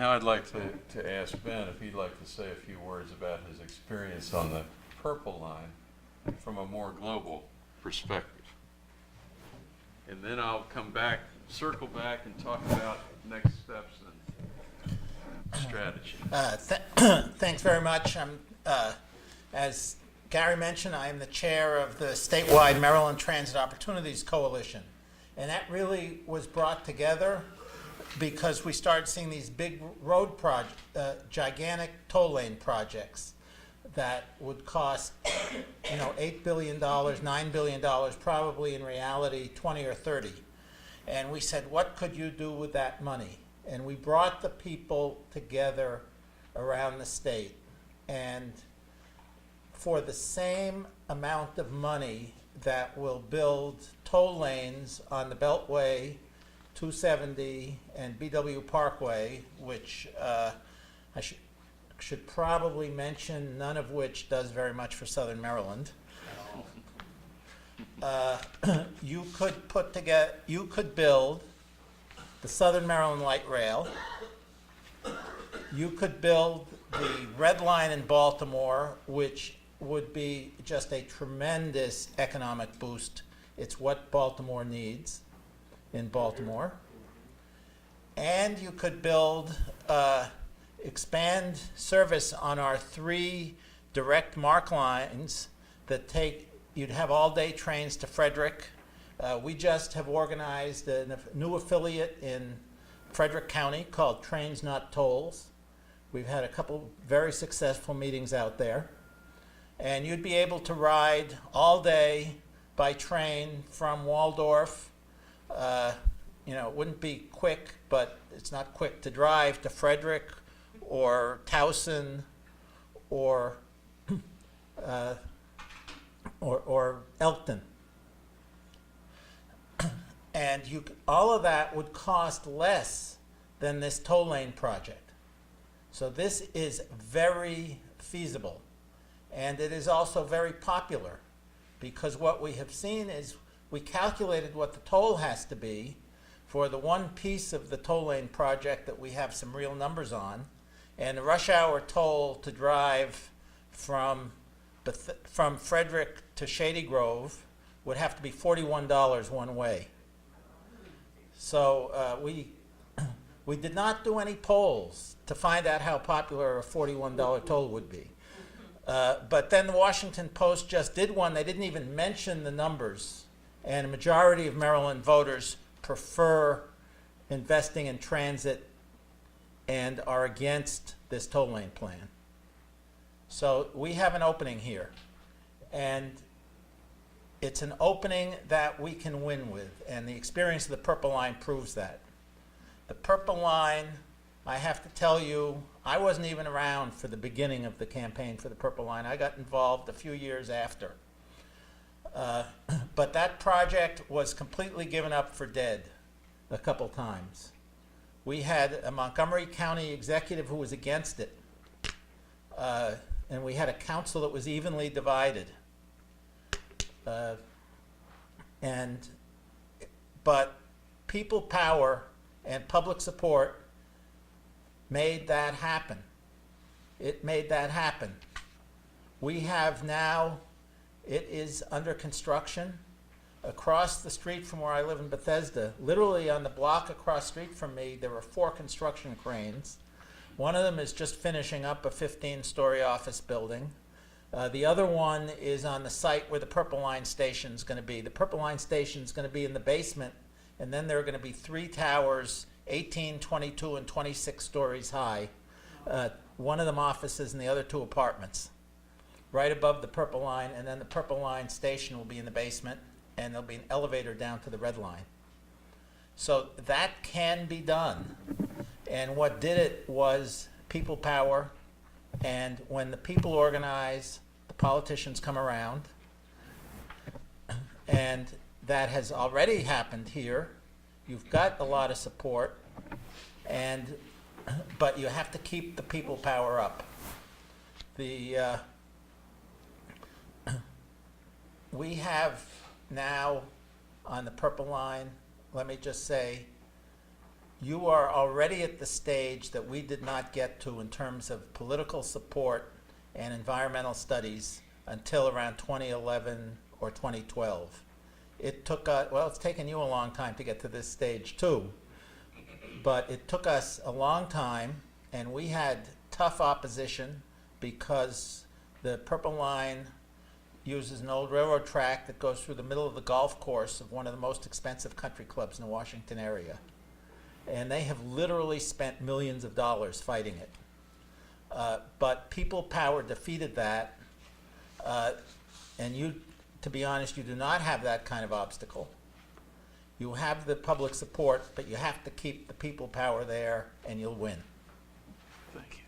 Now I'd like to ask Ben if he'd like to say a few words about his experience on the Purple Line from a more global perspective. And then I'll come back, circle back and talk about next steps and strategy. Thanks very much. As Gary mentioned, I am the chair of the statewide Maryland Transit Opportunities Coalition. And that really was brought together because we started seeing these big road projects, gigantic toll lane projects that would cost, $8 billion, $9 billion, probably in reality 20 or 30. And we said, what could you do with that money? And we brought the people together around the state. And for the same amount of money that will build toll lanes on the Beltway, 270, and BW Parkway, which I should probably mention, none of which does very much for Southern Maryland. You could build the Southern Maryland Light Rail. You could build the Red Line in Baltimore, which would be just a tremendous economic boost. It's what Baltimore needs in Baltimore. And you could build, expand service on our 3 direct MARC lines that you'd have all-day trains to Frederick. We just have organized a new affiliate in Frederick County called Trains Not Tolls. We've had a couple very successful meetings out there. And you'd be able to ride all day by train from Waldorf. It wouldn't be quick, but it's not quick to drive to Frederick or Towson or Elkton. And all of that would cost less than this toll lane project. So this is very feasible. And it is also very popular because what we have seen is we calculated what the toll has to be for the one piece of the toll lane project that we have some real numbers on. And the rush hour toll to drive from Frederick to Shady Grove would have to be $41 one way. So we did not do any polls to find out how popular a $41 toll would be. But then the Washington Post just did one. They didn't even mention the numbers. And a majority of Maryland voters prefer investing in transit and are against this toll lane plan. So we have an opening here. And it's an opening that we can win with. And the experience of the Purple Line proves that. The Purple Line, I have to tell you, I wasn't even around for the beginning of the campaign for the Purple Line. I got involved a few years after. But that project was completely given up for dead a couple times. We had a Montgomery County executive who was against it. And we had a council that was evenly divided. But people power and public support made that happen. It made that happen. We have now, it is under construction. Across the street from where I live in Bethesda, literally on the block across the street from me, there were 4 construction cranes. One of them is just finishing up a 15-story office building. The other one is on the site where the Purple Line station is going to be. The Purple Line station is going to be in the basement, and then there are going to be 3 towers, 18, 22, and 26 stories high. One of them offices and the other 2 apartments, right above the Purple Line, and then the Purple Line station will be in the basement, and there'll be an elevator down to the Red Line. So that can be done. And what did it was people power. And when the people organize, the politicians come around. And that has already happened here. You've got a lot of support. But you have to keep the people power up. We have now on the Purple Line, let me just say, you are already at the stage that we did not get to in terms of political support and environmental studies until around 2011 or 2012. It took well, it's taken you a long time to get to this stage too, but it took us a long time, and we had tough opposition because the Purple Line uses an old railroad track that goes through the middle of the golf course of one of the most expensive country clubs in the Washington area. And they have literally spent millions of dollars fighting it. But people power defeated that, and you, to be honest, you do not have that kind of obstacle. You have the public support, but you have to keep the people power there, and you'll win. Thank you.